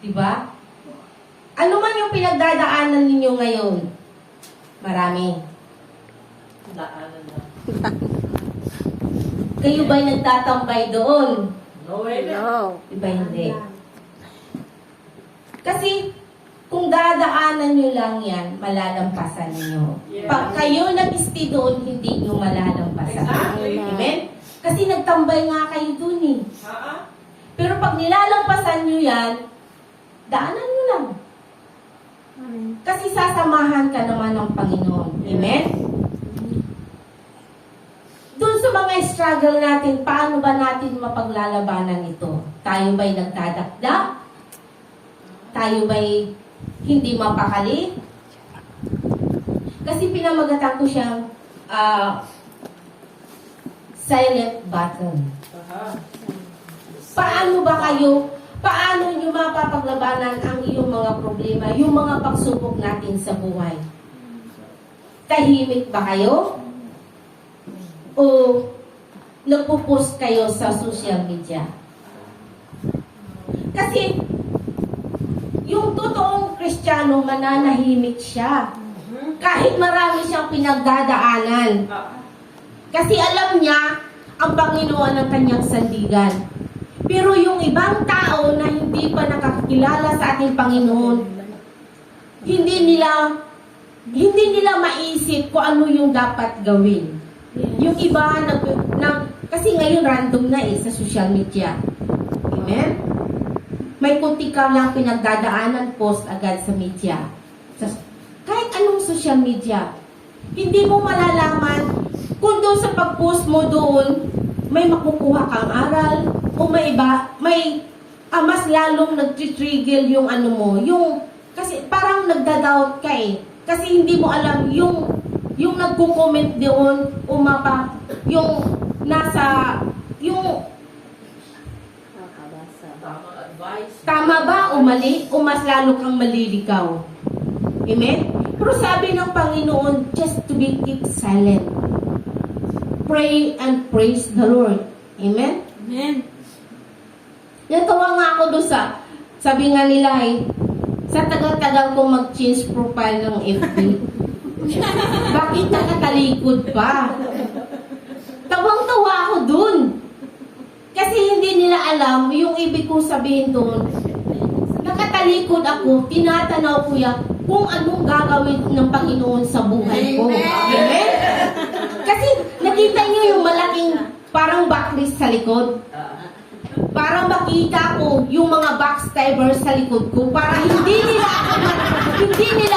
Diba? Ano man yung pinagdadaanan ninyo ngayon? Marami. Daanan na. Kayo ba'y nagtatambay doon? No way na. No. Diba hindi? Kasi, kung dadaanan nyo lang yan, malalampasan nyo. Yeah. Pag kayo nag-stay doon, hindi nyo malalampasan. Exactly. Amen? Kasi nagtambay nga kayo doon eh. Pero pag nilalampasan nyo yan, daanan nyo lang. Kasi sasamahan ka naman ng Panginoon. Amen? Doon sa mga struggle natin, paano ba natin mapaglalabanan ito? Tayo ba'y nagdadakda? Tayo ba'y hindi mapakali? Kasi pinamagatan ko siyang silent battle. Paano ba kayo, paano nyo mapapaglabanan ang iyong mga problema, yung mga pagsubok natin sa buhay? Tahimik ba kayo? O nagpo-post kayo sa social media? Kasi yung totoong Kristiyano, mananahimik siya. Kahit marami siyang pinagdadaanan. Kasi alam niya ang Panginoon ang kanyang sandigan. Pero yung ibang tao na hindi pa nakakilala sa ating Panginoon, hindi nila maisip kung ano yung dapat gawin. Yung iba, kasi ngayon random na sa social media. Amen? May kunti ka lang pinagdadaanan, post agad sa media. Kahit anong social media, hindi mo malalaman kung doon sa pag-post mo doon, may makukuha kang aral, o may iba, mas lalong nag-trigger yung ano mo, kasi parang nagda-doubt ka kasi hindi mo alam yung nagko-comment doon, tama ba o mali, o mas lalo kang maliligaw. Amen? Pero sabi ng Panginoon, just to be keep silent. Pray and praise the Lord. Amen? Amen. Natawa nga ako doon sabi nga nila sa tagal-tagal kong mag-change profile ng FB. Bakit nakatalikod pa? Tawang-tawa ako doon. Kasi hindi nila alam yung ibig kong sabihin doon. Nakatalikod ako, tinatanaw ko yan kung anong gagawin ng Panginoon sa buhay ko. Amen? Kasi nakita niyo yung malaking parang backlist sa likod. Para makita ko yung mga backstabbers sa likod ko para hindi nila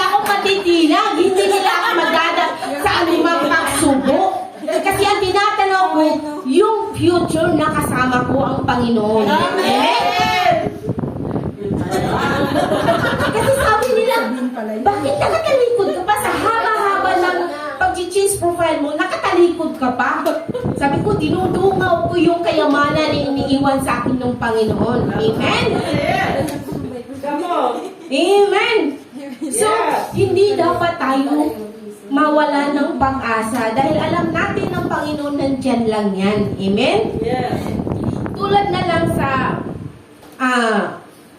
ako matitinag, hindi nila ako madadap sa anumang pagsubok. Kasi ang tinatanaw ko, yung future na kasama ko ang Panginoon. Amen? Kasi sabi nila, bakit nakatalikod ka pa sa haba-haba ng pag-change profile mo, nakatalikod ka pa? Sabi ko, dinudungaw ko yung kayamanan na iniiwan sa akin ng Panginoon. Amen? Amen! So, hindi dapat tayo mawala ng pag-asa dahil alam natin ng Panginoon nandyan lang yan. Amen? Yes. Tulad na lang sa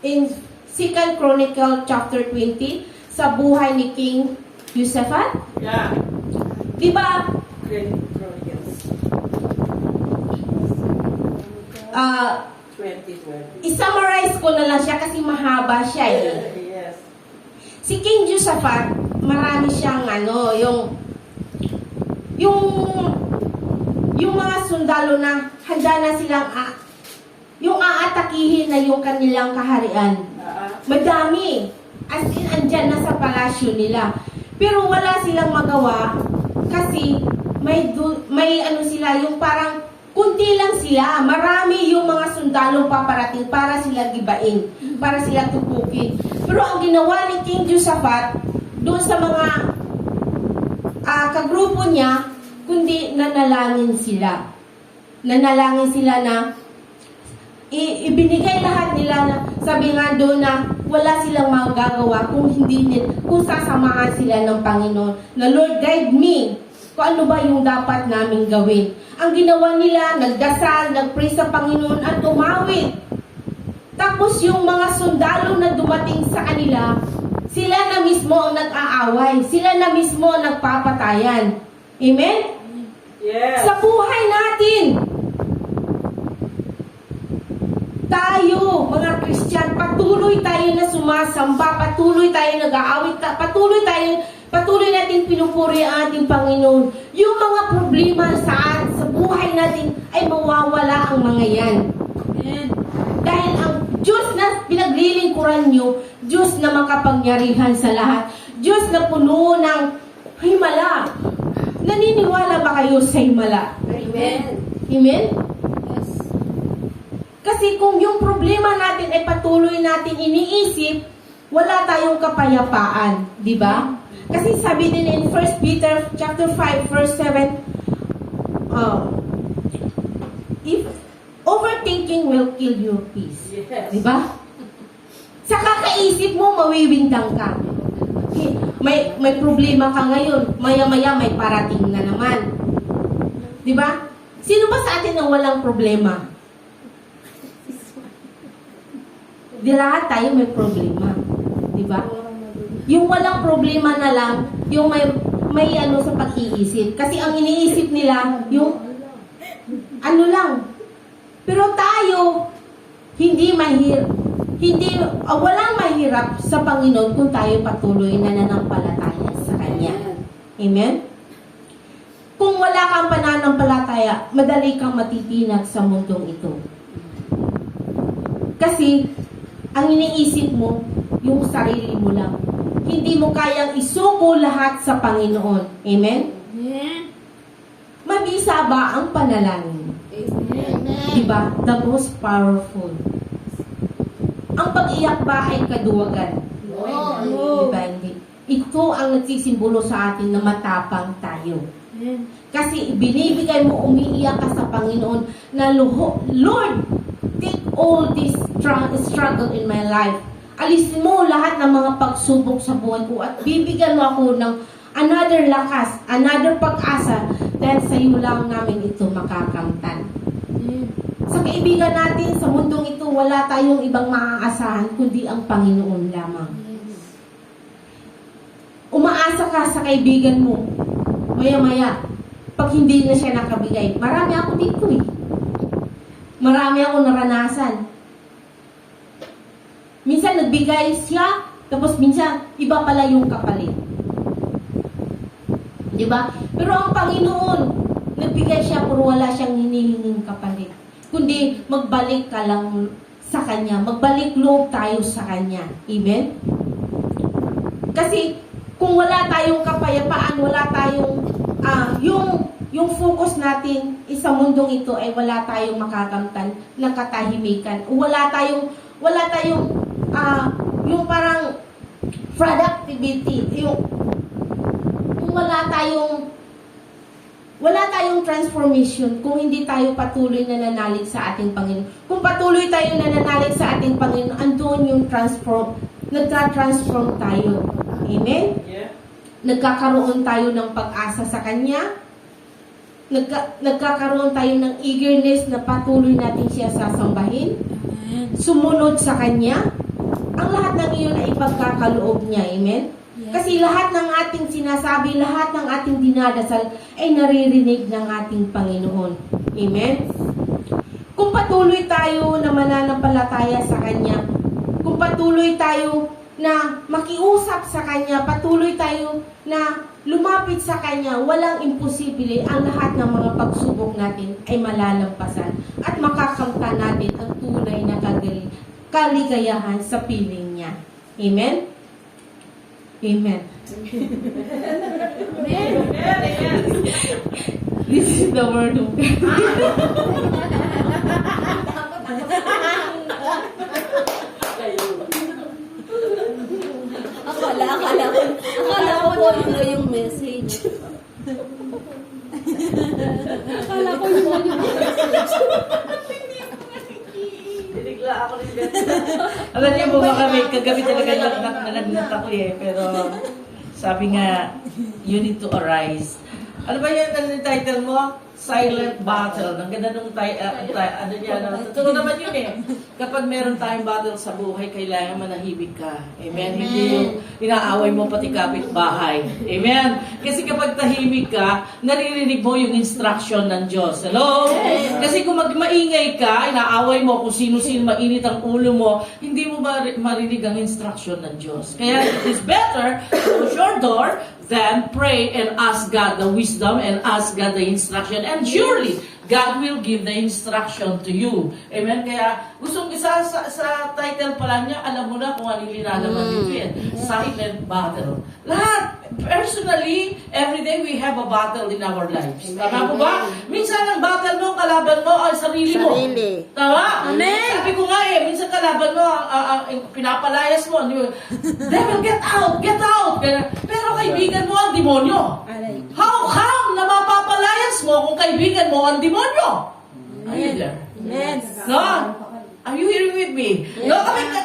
in 2 Chronicle chapter 20 sa buhay ni King Josaphat. Yeah. Diba? Chronicles. 2020. I-summarize ko na lang siya kasi mahaba siya Yes. Si King Josaphat, marami siyang yung mga sundalo na handa na silang yung aatakihin na yung kanilang kaharian. Madami. As in, andyan na sa palasyo nila. Pero wala silang magawa kasi may ano sila, yung parang kunti lang sila. Marami yung mga sundalo paparating para sila gibain, para sila tupukin. Pero ang ginawa ni King Josaphat, doon sa mga kagrupo niya, kundi nanalangin sila. Nanalangin sila na ibinigay lahat nila na sabi nga doon na wala silang magagawa kung sasamahan sila ng Panginoon. Na Lord, guide me kung ano ba yung dapat namin gawin. Ang ginawa nila, nagdasal, nagpray sa Panginoon at umawit. Tapos yung mga sundalo na dumating sa kanila, sila na mismo ang nag-aaway. Sila na mismo ang nagpapatayan. Amen? Yes. Sa buhay natin, tayo, mga Christian, patuloy tayo na sumasamba, patuloy tayo nag-aawit, patuloy natin pinupuri ang ating Panginoon. Yung mga problema sa buhay natin ay mawawala ang mga yan. Dahil ang Diyos na pinaglilingkuran nyo, Diyos na makapangyarihan sa lahat, Diyos na puno ng himala. Naniniwala ba kayo sa himala? Amen. Amen? Kasi kung yung problema natin ay patuloy natin iniisip, wala tayong kapayapaan, di ba? Kasi sabi din in 1 Peter chapter 5 verse 7, if overthinking will kill your peace. Yes. Di ba? Sa kakaisip mo, mawiwindang ka. May problema ka ngayon, maya-maya may parating na naman. Di ba? Sino ba sa atin ang walang problema? Di lahat tayo may problema. Di ba? Yung walang problema na lang, yung may ano sa pag-iisip. Kasi ang iniisip nila, yung ano lang. Pero tayo, walang mahirap sa Panginoon kung tayo patuloy na nananampalataya sa Kanya. Amen? Kung wala kang pananampalataya, madali kang matitinag sa mundong ito. Kasi, ang iniisip mo, yung sarili mo lang. Hindi mo kayang isuko lahat sa Panginoon. Amen? Mabisa ba ang panalangin? Diba? The most powerful. Ang pag-iyak ba ay kaduwagan? No. Diba? Hindi. Ito ang nagsisimbolo sa atin na matapang tayo. Kasi binibigay mo, umiiyak ka sa Panginoon na Lord, take all this struggle in my life. Alisin mo lahat ng mga pagsubok sa buhay ko at bibigyan mo ako ng another lakas, another pag-asa dahil sa iyo lang namin ito makakamtan. Sa kaibigan natin, sa mundong ito, wala tayong ibang maaasahan kundi ang Panginoon lamang. Umaasa ka sa kaibigan mo, maya-maya, pag hindi na siya nakabigay. Marami ako dito eh. Marami ako naranasan. Minsan nagbigay siya, tapos minsan iba pala yung kapalit. Diba? Pero ang Panginoon, nagbigay siya pero wala siyang hinihinging kapalit. Kundi magbalik ka lang sa Kanya. Magbalik loob tayo sa Kanya. Amen? Kasi kung wala tayong kapayapaan, wala tayong yung focus natin sa mundong ito ay wala tayong makakamtan ng katahimikan. Wala tayong yung parang productivity, yung wala tayong transformation kung hindi tayo patuloy na nanalig sa ating Panginoon. Kung patuloy tayo na nanalig sa ating Panginoon, andun yung nagtra-transform tayo. Amen? Yeah. Nagkakaroon tayo ng pag-asa sa Kanya. Nagkakaroon tayo ng eagerness na patuloy natin siya sasambahin. Sumunod sa Kanya. Ang lahat ng iyon ay ipagkakaloob niya. Amen? Kasi lahat ng ating sinasabi, lahat ng ating dinadasal ay naririnig ng ating Panginoon. Amen? Kung patuloy tayo na mananampalataya sa Kanya, kung patuloy tayo na makiusap sa Kanya, patuloy tayo na lumapit sa Kanya, walang imposible. Ang lahat ng mga pagsubok natin ay malalampasan at makakamtan natin ang tunay na kaligayahan sa piling niya. Amen? Amen. This is the word of God. Akala ko po yung message. Akala ko yung message. Tinigla ako rin din. Alam niyo po ba kami, kagabi talaga nalagnat ako eh. Pero sabi nga, you need to arise. Ano ba yan ang title mo? silent battle. Ang ganda nung ano niya, totoo naman yun eh. Kapag meron tayong battle sa buhay, kailangan manahimik ka. Amen? Hindi yung inaaway mo pati kapitbahay. Amen? Kasi kapag tahimik ka, naririnig mo yung instruction ng Diyos. Hello? Kasi kung maingay ka, inaaway mo kung sino-sino mainit ang ulo mo, hindi mo marinig ang instruction ng Diyos. Kaya it is better close your door than pray and ask God the wisdom and ask God the instruction. And surely, God will give the instruction to you. Amen? Kaya, gustong isa sa title pa lang niya, alam mo na kung ano yung linalaman dito yan. Silent battle. Lahat. Personally, every day we have a battle in our lives. Tama po ba? Minsan ang battle mo, kalaban mo, ay sarili mo. Sarili. Tama? Amen. Sabi ko nga minsan kalaban mo, pinapalayas mo. Devil, get out! Get out! Pero kaibigan mo ang demonyo. How come na mapapalayas mo kung kaibigan mo ang demonyo? Are you there? Yes. No? Are you hearing with me? No,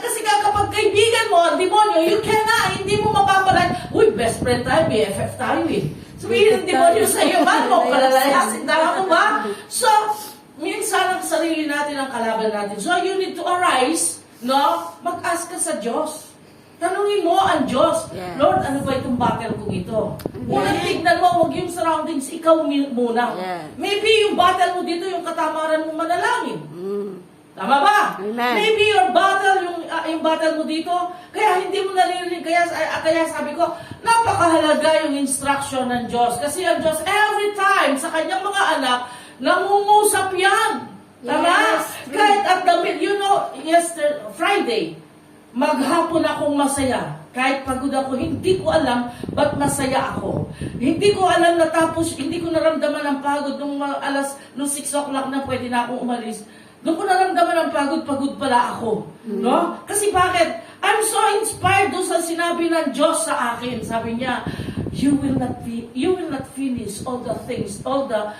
kasi kapag kaibigan mo ang demonyo, you cannot, hindi mo mapapalayas. Uy, best friend tayo, BFF tayo eh. Sabihin ng demonyo sa iyo, man mo palalayasin. Tama mo ba? So, minsan ang sarili natin ang kalaban natin. So, you need to arise, no? Mag-ask ka sa Diyos. Tanungin mo ang Diyos, Yeah. Lord, ano ba itong battle kong ito? Unang tignan mo, huwag yung surroundings, ikaw muna. Yeah. Maybe yung battle mo dito, yung katamaran mo manalangin. Tama ba? Amen. Maybe your battle, yung battle mo dito, kaya hindi mo naririnig, kaya sabi ko, napakahalaga yung instruction ng Diyos. Kasi ang Diyos, every time, sa kanyang mga anak, nangungusap yan. Tama? Yes. Kahit at the Friday, maghapon akong masaya. Kahit pagod ako, hindi ko alam ba't masaya ako. Hindi ko alam natapos, hindi ko naramdaman ang pagod nung nung 6 o'clock na pwede na akong umalis. Doon ko naramdaman ang pagod pala ako. No? Kasi bakit? I'm so inspired doon sa sinabi ng Diyos sa akin. Sabi niya, you will not finish all the things, all that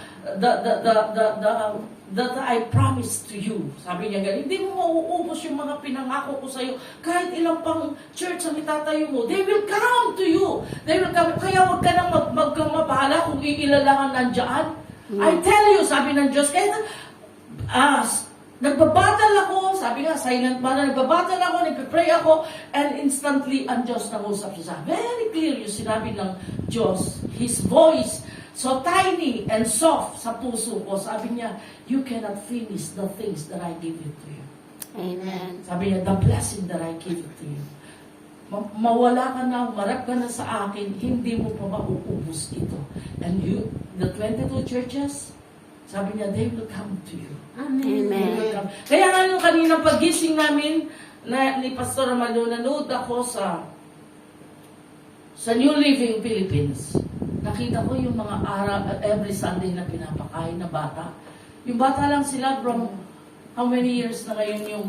I promised to you. Sabi niya ganun, hindi mo mauubos yung mga pinangako ko sa iyo. Kahit ilang pang church ang itatayo mo, they will come to you. They will come. Kaya wag ka nang magmabahala kung iilan lang ang nandiyan. I tell you, sabi ng Diyos, kahit nagbabattle ako, sabi nga, silent battle, nagbabattle ako, nagpipray ako, and instantly, ang Diyos nangusap siya. Very clear yung sinabi ng Diyos. His voice, so tiny and soft sa puso ko. Sabi niya, you cannot finish the things that I give it to you. Amen. Sabi niya, the blessing that I give it to you. Mawala ka na, marap ka na sa akin, hindi mo pa mauubos ito. And you, the 22 churches, sabi niya, they will come to you. Amen. Kaya nga nung kanina pagising namin ni Pastor Amado, nanood ako sa New Living Philippines. Nakita ko yung mga every Sunday na pinapakain na bata. Yung bata lang sila from how many years na ngayon yung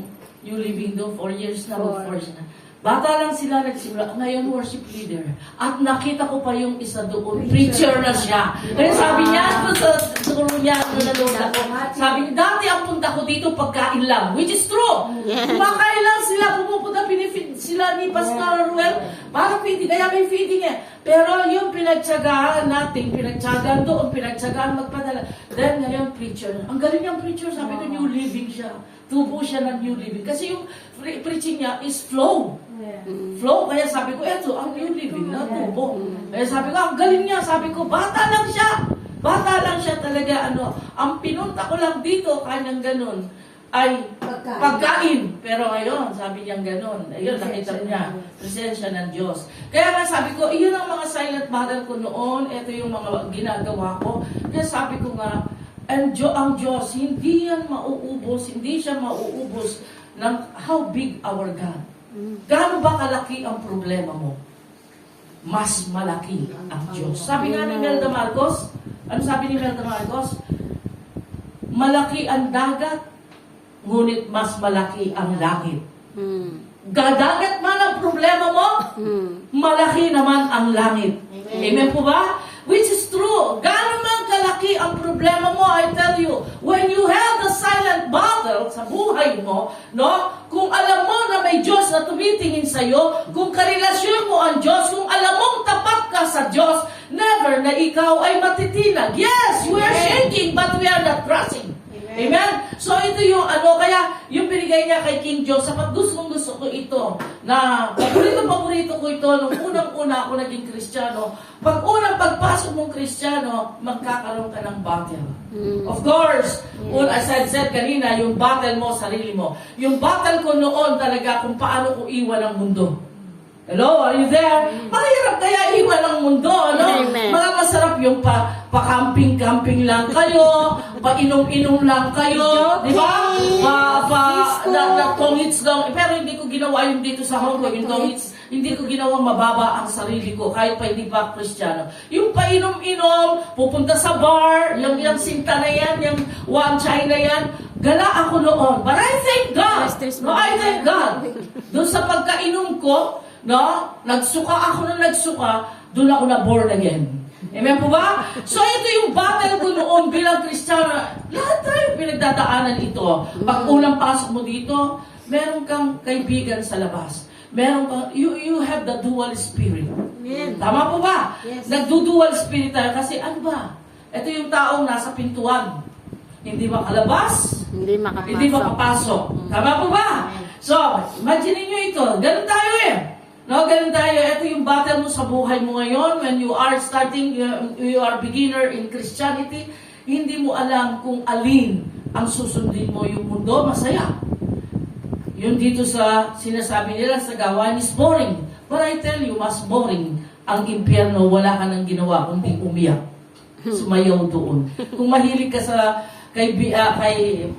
New Living doon? 4 years na. 4 years na. Bata lang sila nagsimula. Ngayon, worship leader. At nakita ko pa yung isa doon. Preacher na siya. Kaya sabi niya, sa siguro niya, nanonood ako. Sabi niya, dati ang punta ko dito pagkain lang. Which is true. Kumakain lang sila. Pumupunta, pinifeed sila ni Pastor Ruel. Para feeding. Kaya may feeding eh. Pero yung pinagtsagaan natin, pinagtsagaan doon, pinagtsagaan magpadala. Then ngayon, preacher. Ang galing niyang preacher. Sabi ko, New Living siya. Tubo siya ng New Living. Kasi yung preaching niya is flow. Flow. Kaya sabi ko, eto, ang New Living na tubo. Kaya sabi ko, ang galing niya. Sabi ko, bata lang siya. Bata lang siya talaga. Ang pinunta ko lang dito, kanyang ganun, ay pagkain. Pero ngayon, sabi niya ganun. Ayun, nakita niya. Presensya ng Diyos. Kaya nga sabi ko, iyon ang mga silent battle ko noon. Ito yung mga ginagawa ko. Kaya sabi ko nga, ang Diyos, hindi yan mauubos, hindi siya mauubos ng how big our God. Gaano ba kalaki ang problema mo? Mas malaki ang Diyos. Sabi nga ni Melda Marcos, ano sabi ni Melda Marcos? Malaki ang dagat, ngunit mas malaki ang langit. Gadagat man ang problema mo, malaki naman ang langit. Amen po ba? Which is true. Gaano man kalaki ang problema mo, I tell you, when you have the silent battle sa buhay mo, no? Kung alam mo na may Diyos na tumitingin sa iyo, kung karelasyon mo ang Diyos, kung alam mong tapat ka sa Diyos, never never na ikaw ay matitinag. Yes, we are shaking, but we are not crushing. Amen? So ito yung kaya yung binigay niya kay King Joseph, gusto ko ito, na paborito ko ito, nung unang-una ako naging Kristiyano, pag unang pagpasok mong Kristiyano, magkakaroon ka ng battle. Of course, as I said kanina, yung battle mo, sarili mo. Yung battle ko noon talaga kung paano ko iwan ang mundo. Hello, are you there? Mahirap kaya iwan ang mundo, ano? Amen. Mga masarap yung pa-camping-camping lang kayo, pa-inom-inom lang kayo, di ba? Na tongits lang. Pero hindi ko ginawa yung dito sa Hong Kong, yung tongits, hindi ko ginawa mababa ang sarili ko, kahit pa hindi pa Kristiyano. Yung pa-inom-inom, pupunta sa bar, yung sinta na yan, yung one China yan, gala ako noon. But I thank God. No, I thank God. Doon sa pagkainom ko, no? Nagsuka ako na doon ako na born again. Amen po ba? So ito yung battle ko noon bilang Kristiyano. Lahat tayo pinagdadaanan ito. Pag unang pasok mo dito, meron kang kaibigan sa labas. Meron kang, you have the dual spirit. Tama po ba? Yes. Nagdu-dual spirit tayo kasi ano ba? Ito yung taong nasa pintuan. Hindi makalabas, Hindi makapasok. hindi makapasok. Tama po ba? So, imagine niyo ito. Ganun tayo eh. No, ganun tayo. Ito yung battle mo sa buhay mo ngayon. When you are starting, you are beginner in Christianity, hindi mo alam kung alin ang susundin mo. Yung mundo, masaya. Yung dito sa sinasabi nila sa gawain is boring. But I tell you, mas boring ang impyerno. Wala ka nang ginawa kundi umiyak. Sumayaw doon. Kung mahilig ka sa kay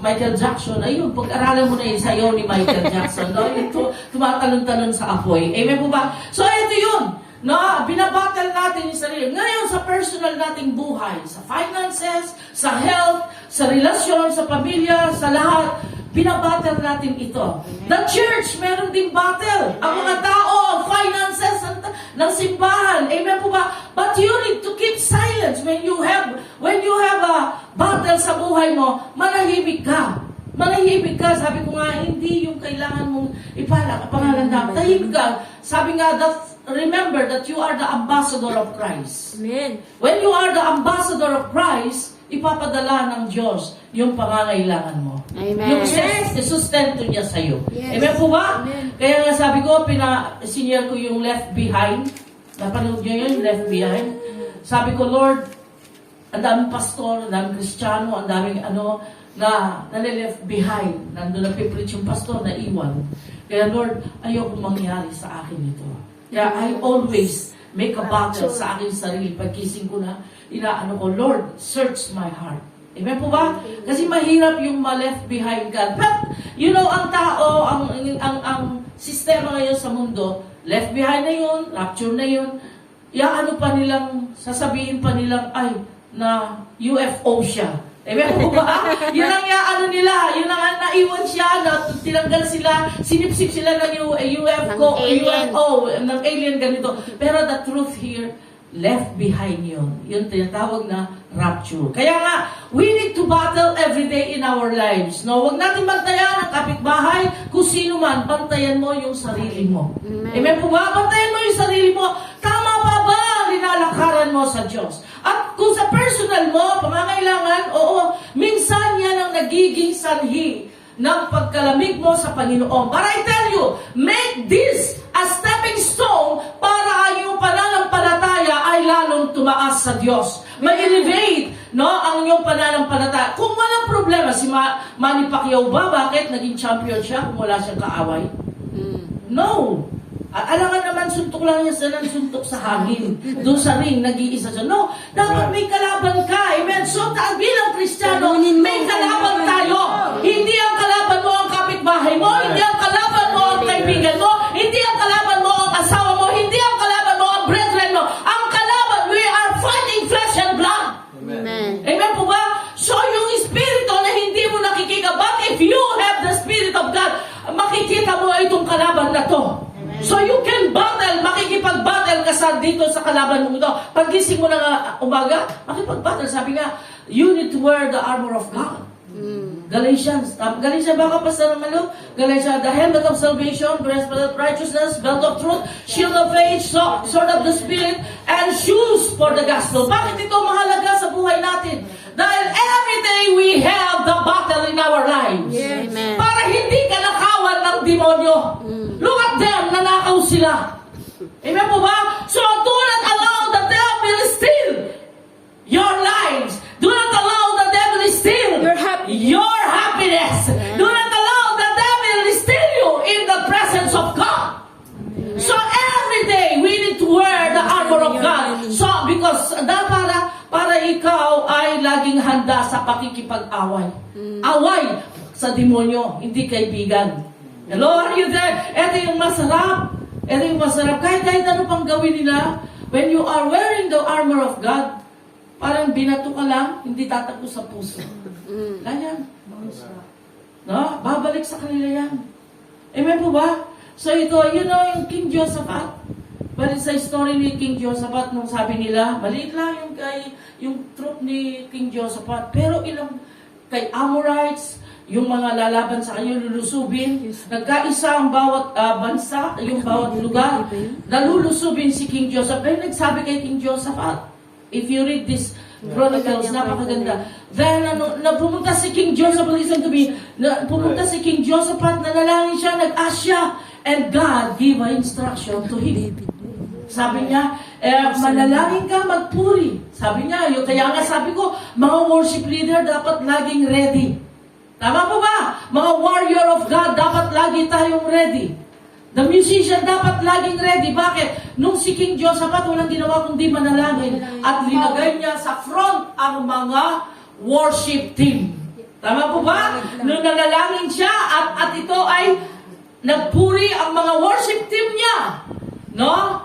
Michael Jackson, ayun, pag-aralan mo na yung sayaw ni Michael Jackson, no? Ito, tumatalon-talon sa apoy. Amen po ba? So, ito yun. No? Binabattle natin yung sarili. Ngayon, sa personal nating buhay, sa finances, sa health, sa relasyon, sa pamilya, sa lahat, binabattle natin ito. The church, meron ding battle. Ang mga tao, ang finances ng simbahan. Amen po ba? But you need to keep silence when you have a battle sa buhay mo. Manahimik ka. Manahimik ka. Sabi ko nga, hindi yung kailangan mong pangalandaman. Tahimik ka. Sabi nga, remember that you are the ambassador of Christ. Amen. When you are the ambassador of Christ, ipapadala ng Diyos yung pangangailangan mo. Amen. Yung sustento niya sa'yo. Yes. Amen po ba? Amen. Kaya nga sabi ko, senior ko yung Left Behind. Napanood niyo yun, Left Behind? Sabi ko, Lord, ang daming pastor, ang daming Kristiyano, ang daming na nalileft behind. Nandun nagpipreach yung pastor, na iwan. Kaya Lord, ayoko mangyari sa akin ito. Kaya I always make a battle sa aking sarili. Pagkising ko na, inaano ko, Lord, search my heart. Amen po ba? Kasi mahirap yung ma-left behind ka. But, ang tao, ang sistema ngayon sa mundo, left behind na yun, rapture na yun, sasabihin pa nilang, ay, na UFO siya. Amen po ba? Yun ang nila, yun ang naiwan siya, na tinanggal sila, sinipsip sila ng UFO, ng alien ganito. Pero the truth here, left behind yun. Yun tinatawag na rapture. Kaya nga, we need to battle every day in our lives. No, wag natin bantayan ang kapitbahay, kung sino man, bantayan mo yung sarili mo. Amen po ba? Bantayan mo yung sarili mo. Tama pa ba ang linalakaran mo sa Diyos? At kung sa personal mo, pangangailangan, oo, minsan yan ang nagiging sanhi ng pagkalamig mo sa Panginoon. But I tell you, make this a stepping stone para ang iyong pananampalataya ay lalong tumaas sa Diyos. Ma-elevate, ang iyong pananampalataya. Kung walang problema, si Manny Pacquiao ba, bakit naging champion siya kung wala siyang kaaway? No. Alangan naman, suntok lang niya sila, suntok sa hangin. Doon sa ring, nag-iisa siya. No, dapat may kalaban ka. Amen. So, bilang Kristiyano, may kalaban tayo. Hindi ang kalaban mo ang kapitbahay mo, hindi ang kalaban mo ang kaibigan mo, hindi ang kalaban mo ang asawa mo, hindi ang kalaban mo ang brethren mo. Ang kalaban, we are fighting flesh and blood. Amen. Amen po ba? So, yung espiritu na hindi mo nakikita, but if you have the Spirit of God, makikita mo itong kalaban na to. So you can battle, makikipag-battle ka dito sa kalaban mo ito. Paggising mo na umaga, makipag-battle. Sabi nga, you need to wear the armor of God. Galatians. Galatians, baka pa sa malo? Galatians, the helmet of salvation, breastplate of righteousness, belt of truth, shield of faith, sword of the Spirit, and shoes for the gospel. Bakit ito mahalaga sa buhay natin? Dahil every day we have the battle in our lives. Amen. Para hindi ka nakawan ng demonyo. Look at them, nanakaw sila. Amen po ba? So do not allow the devil steal your lives. Do not allow the devil steal Your happiness. your happiness. Do not allow the devil steal you in the presence of God. So every day we need to wear the armor of God. So because para ikaw ay laging handa sa pakikipag-away. Away sa demonyo, hindi kaibigan. Hello, are you there? Ito yung masarap. Ito yung masarap. Kahit ano pang gawin nila, when you are wearing the armor of God, parang binato ka lang, hindi tatakbo sa puso. Ganyan. No? Babalik sa kanila yan. Amen po ba? So ito, yung King Josaphat. But sa story ni King Josaphat, nung sabi nila, maliit lang yung troop ni King Josaphat. Pero ilang kay Amorites, yung mga lalaban sa kanya, lulusubin. Nagkaisa ang bawat bansa, yung bawat lugar. Nalulusubin si King Josaphat. Pero nagsabi kay King Josaphat, if you read this Chronicles, napakaganda. Then, pumunta si King Josaphat, listen to me, pumunta si King Josaphat, nanalangin siya, nag-ask siya, and God gave an instruction to him. Sabi niya, manalangin ka, magpuri. Sabi niya, kaya nga sabi ko, mga worship leader dapat laging ready. Tama po ba? Mga warrior of God, dapat lagi tayong ready. The musician dapat laging ready. Bakit? Nung si King Josaphat, walang ginawa kundi manalangin. At linagay niya sa front ang mga worship team. Tama po ba? Nung nanalangin siya, at ito ay nagpuri ang mga worship team niya. No?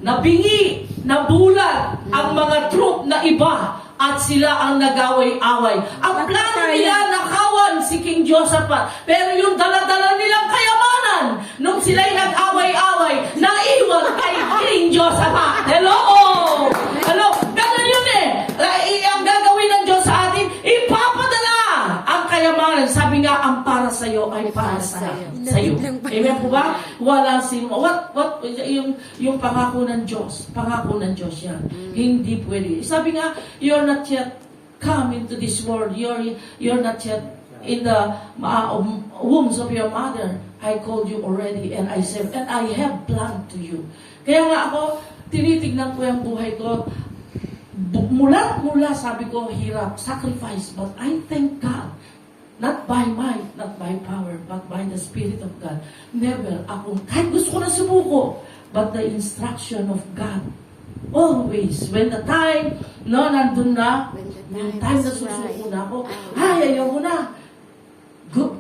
Nabingi, nabulat ang mga troop na iba at sila ang nag-away-away. Ang plano nila nakawan si King Josaphat. Pero yung dala-dala nilang kayamanan, nung sila'y nag-away-away, naiwan kay King Josaphat. Hello! Hello! Ganun yun eh. Ang gagawin ng Diyos sa atin, ipapadala ang kayamanan. Sabi nga, ang para sa'yo ay para sa'yo. Amen po ba? Wala yung pangako ng Diyos. Pangako ng Diyos yan. Hindi pwede. Sabi nga, you're not yet come into this world. You're not yet in the wombs of your mother. I called you already and I said, and I have planned to you. Kaya nga ako, tinitignan ko yung buhay ko. Mula sabi ko, hirap, sacrifice. But I thank God. Not by might, not by power, but by the Spirit of God. Never ako, kahit gusto ko na sumuko, but the instruction of God. Always, when the time, nandun na, yung time na susuko na ako, ayaw ko na.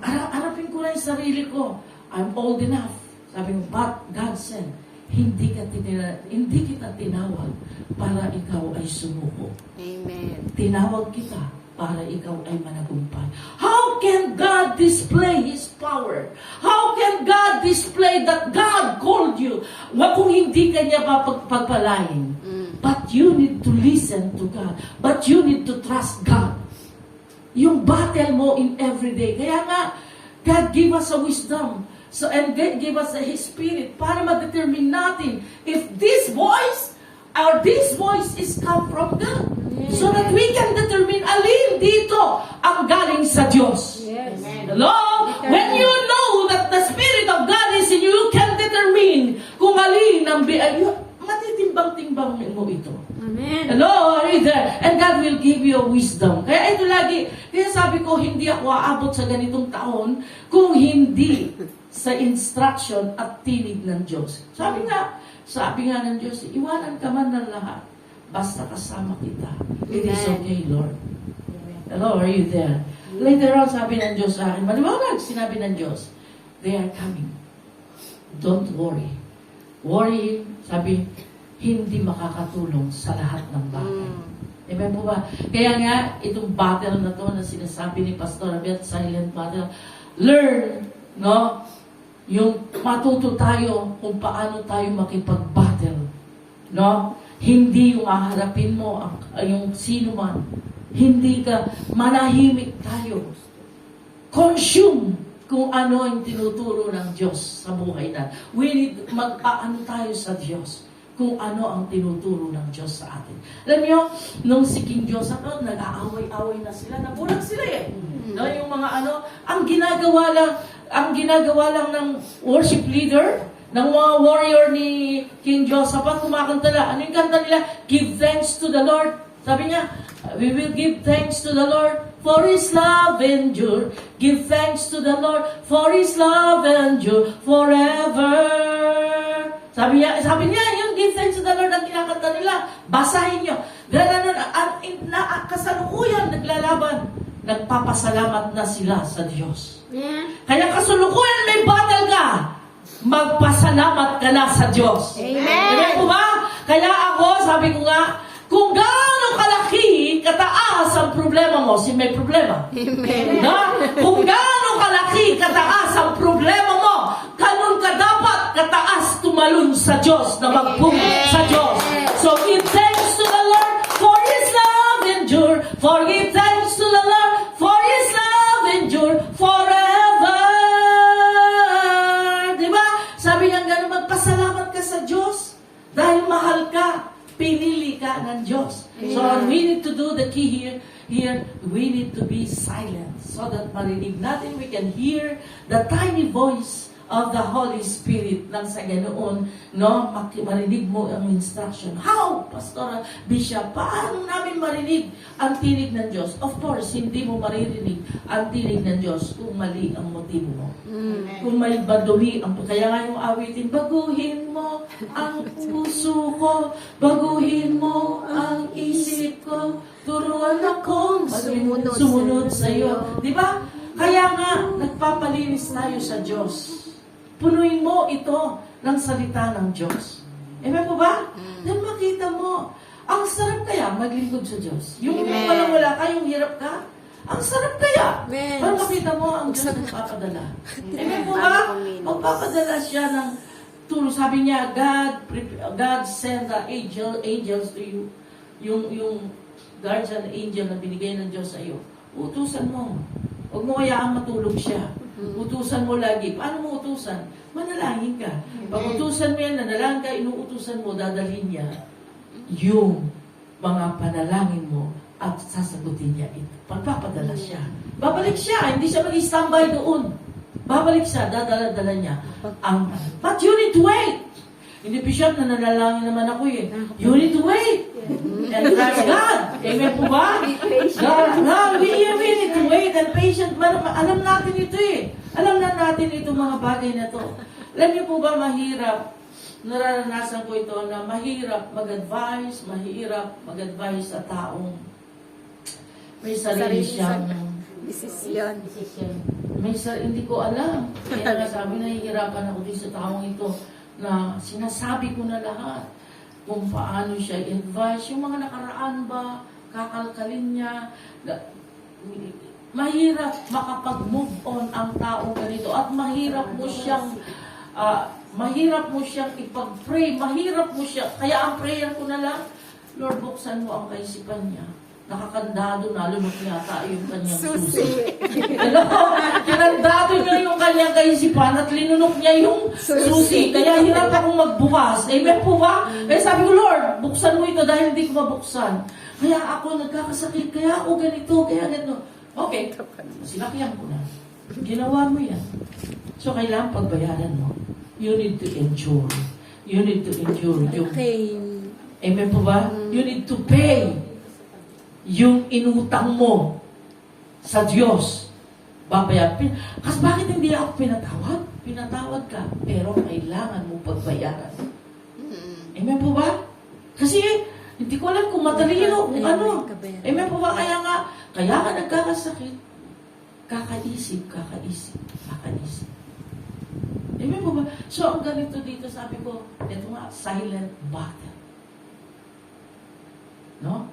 Harapin ko na yung sarili ko. I'm old enough. Sabi ko, but God said, hindi kita tinawag para ikaw ay sumuko. Amen. Tinawag kita para ikaw ay managumpay. How can God display His power? How can God display that God called you? Kung hindi kanya pagpalain. But you need to listen to God. But you need to trust God. Yung battle mo in everyday. Kaya nga, God give us a wisdom. And God give us His Spirit para ma-determine natin if this voice or this voice is come from God. So that we can determine alin dito ang galing sa Diyos. Yes. Hello? When you know that the Spirit of God is in you, you can determine kung alin ang matitimbang-timbang mo ito. Amen. Hello? Are you there? And God will give you wisdom. Kaya ito lagi, kaya sabi ko, hindi ako aabot sa ganitong taon kung hindi sa instruction at tinig ng Diyos. Sabi nga ng Diyos, iwanan ka man ng lahat. Basta kasama kita. It is okay, Lord. Hello, are you there? Later on, sabi ng Diyos sa akin, maliwanag, sinabi ng Diyos, they are coming. Don't worry. Worry, sabi, hindi makakatulong sa lahat ng bagay. Amen po ba? Kaya nga, itong battle na to na sinasabi ni Pastor Abet, silent battle, learn, no? Yung matuto tayo kung paano tayo makipag-battle. No? Hindi yung haharapin mo yung sino man. Hindi ka, manahimik tayo. consume kung ano ang tinuturo ng Diyos sa buhay natin. We need magpaano tayo sa Diyos kung ano ang tinuturo ng Diyos sa atin. Alam niyo, nung si King Joseph, nag-aaway-away na sila, nabulag sila eh. No, yung mga ang ginagawa lang ng worship leader, ng mga warrior ni King Joseph, kumakanta na. Ano yung kanta nila? Give thanks to the Lord. Sabi niya, we will give thanks to the Lord, for His love endure. Give thanks to the Lord, for His love endure forever. Sabi niya, yung give thanks to the Lord ang kinakanta nila. Basahin niyo. Dahil kasalukuyan naglalaban, nagpapasalamat na sila sa Diyos. Kaya kasalukuyan may battle ka, magpasalamat ka na sa Diyos. Amen po ba? Kaya ako, sabi ko nga, kung gaano kalaki, kataas ang problema mo, may problema. Amen. Na? Kung gaano kalaki, kataas ang problema mo, ganun ka dapat kataas tumalun sa Diyos, na magpunta sa Diyos. So give thanks to the Lord, for His love endure. For give thanks to the Lord, for His love endure forever. Diba? Sabi niya gano'n, magpasalamat ka sa Diyos dahil mahal ka. Pinili ka ng Diyos. So, we need to do the key here, we need to be silent so that marinig natin, we can hear the tiny voice of the Holy Spirit nang sa ganoon, no, marinig mo ang instruction. How, Pastor Bishop, paano namin marinig ang tinig ng Diyos? Of course, hindi mo maririnig ang tinig ng Diyos kung mali ang motibo mo. Kung may badumi, kaya nga yung awitin, baguhin mo ang puso ko, baguhin mo ang isip ko, turuan akong sumunod sa iyo. Di ba? Kaya nga, nagpapalinis tayo sa Diyos. Punuin mo ito ng salita ng Diyos. Amen po ba? Then makita mo, ang sarap kaya maglingkod sa Diyos. Yung walang wala ka, yung hirap ka, ang sarap kaya. Para makita mo, ang Diyos magpapadala. Amen po ba? Magpapadala siya ng tulong. Sabi niya, God send the angels to you. Yung guardian angel na binigay ng Diyos sa iyo. Utusan mo. Huwag mo kayaang matulog siya. Utusan mo lagi. Paano mo utusan? Manalangin ka. Pag utusan mo yan, nanalangin ka, inuutusan mo, dadalhin niya yung mga panalangin mo at sasagutin niya ito. Pagpapadala siya. Babalik siya. Hindi siya mag-standby doon. Babalik siya. Dadala niya. But you need to wait. Hindi, Bishop, nanalangin naman ako eh. You need to wait. And trust God. Amen po ba? We need to wait and patient. Alam natin ito eh. Alam na natin itong mga bagay na to. Alam niyo po ba, mahirap, nararanasan ko ito na mahirap mag-advise sa taong may sarili siyang Desisyon. hindi ko alam. Kaya nga sabi, nahihirapan ako din sa taong ito na sinasabi ko na lahat kung paano siya i-advise. Yung mga nakaraan ba, kakalkalin niya, mahirap makapag-move on ang taong ganito at mahirap mo siyang ipag-pray, mahirap mo siya. Kaya ang prayer ko na lang, Lord, buksan mo ang kaisipan niya. Nakakandado na, lunok yata yung kanyang susi. Kinandado niya yung kanyang kaisipan at linunok niya yung susi. Kaya hirap akong magbukas. Amen po ba? Kaya sabi ko, Lord, buksan mo ito dahil hindi ko mabuksan. Kaya ako nagkakasakit, kaya ako ganito, kaya ganito. Okay, sinakihan ko na. Ginawa mo yan. So, kailangan pagbayaran mo. You need to endure. You need to endure. Amen po ba? You need to pay yung inutang mo sa Diyos. Babayaran. Kasi bakit hindi ako pinatawad? Pinatawad ka, pero kailangan mo pagbayaran. Amen po ba? Kasi, hindi ko alam kung matalino, kung ano. Amen po ba? Kaya ka nagkakasakit. Kakaisip. Amen po ba? So, ang ganito dito, sabi ko, ito nga, silent battle. No?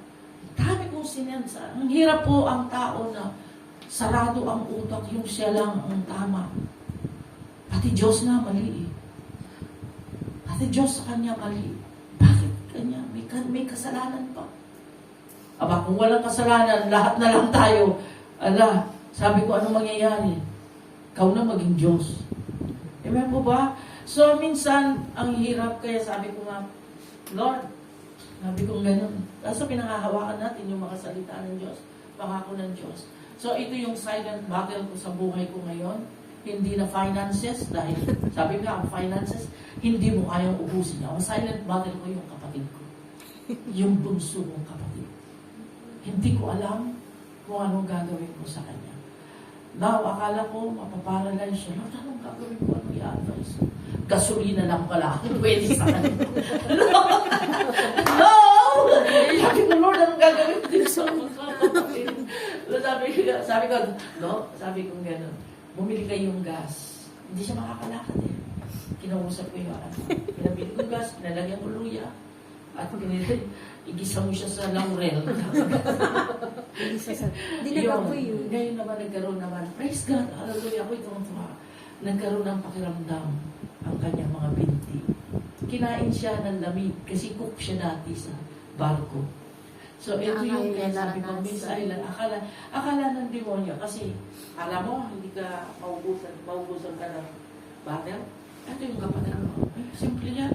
Dami kong sinensa. Ang hirap po ang tao na sarado ang utak, yung siya lang ang tama. Pati Diyos na mali eh. Pati Diyos sa kanya mali. Bakit kanya? May kasalanan pa. Aba, kung walang kasalanan, lahat na lang tayo, Sabi ko, ano mangyayari? Ikaw na maging Diyos. Amen po ba? So, minsan, ang hirap, kaya sabi ko nga, Lord, sabi ko gano'n. Kaso pinangahawakan natin yung mga salita ng Diyos, pangako ng Diyos. So, ito yung silent battle ko sa buhay ko ngayon. Hindi na finances, dahil sabi nga, ang finances, hindi mo kayang ubusin. Ang silent battle ko yung kapatid ko. Yung bunso kong kapatid. Hindi ko alam kung anong gagawin ko sa kanya. Now, akala ko, mapaparalyze siya. Lord, anong gagawin ko? Anong i-advise? Gasolina lang pala ako pwede sa kanya. No! Sabi ko, Lord, anong gagawin ko din sa mga kapatid? Sabi ko, no? Sabi ko gano'n, bumili kayong gas. Hindi siya makakalakad eh. Kinausap ko yung anak. Pinabili ko gas, pinalagyan ko luya. At igisa mo siya sa laurel. Hindi nag-apoy yun. Ngayon naman nagkaroon naman, praise God, hallelujah, ako'y tuwa. Nagkaroon ng pakiramdam ang kanyang mga binti. Kinain siya ng lamig kasi cook siya dati sa barko. So, ito yung kaya sabi ko, Miss Ayla, akala ng demonyo kasi, alam mo, hindi ka maubusan ka ng battle. Ito yung kapatid mo. Ay, simple yan.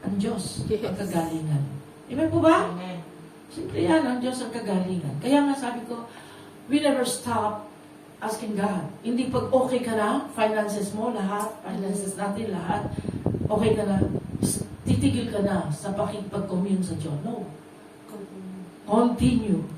Ang Diyos, ang kagalingan. Amen po ba? Amen. Simple yan, ang Diyos ang kagalingan. Kaya nga sabi ko, we never stop asking God. Hindi pag okay ka na, finances mo, lahat, finances natin, lahat, okay ka na, titigil ka na sa pakipag-commune sa Diyos. No. Continue.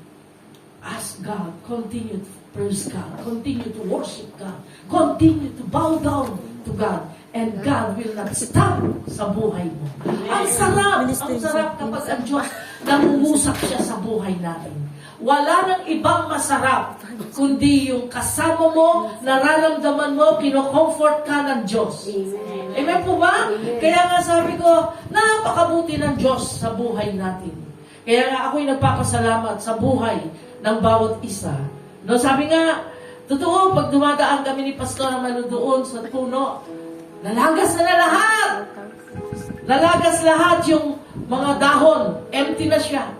Ask God. Continue to praise God. Continue to worship God. Continue to bow down to God. And God will not stop sa buhay mo. Ang sarap kapag ang Diyos nangungusap siya sa buhay natin. Wala nang ibang masarap, kundi yung kasama mo, nararamdaman mo, kino-comfort ka ng Diyos. Amen po ba? Kaya nga sabi ko, napakabuti ng Diyos sa buhay natin. Kaya nga ako'y nagpapasalamat sa buhay ng bawat isa. No, sabi nga, totoo, pag dumadaan kami ni Pastor Amalo doon sa puno, nalagas na lahat. Nalagas lahat yung mga dahon. Empty na siya.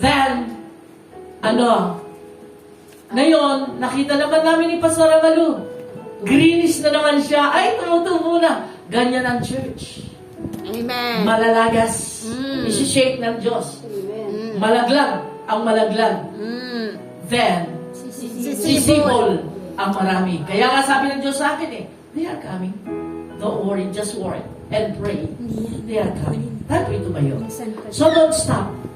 Then, ngayon, nakita naman namin ni Pastor Amalo. Greenish na naman siya. Ay, tumutubo na. Ganyan ang church. Amen. Malalagas. Isi-shake ng Diyos. Amen. Malaglag ang malaglag. Then, sisibol ang marami. Kaya nga sabi ng Diyos sa akin they are coming. Don't worry, just worry and pray. They are coming. Tayo ito kayo. So don't stop.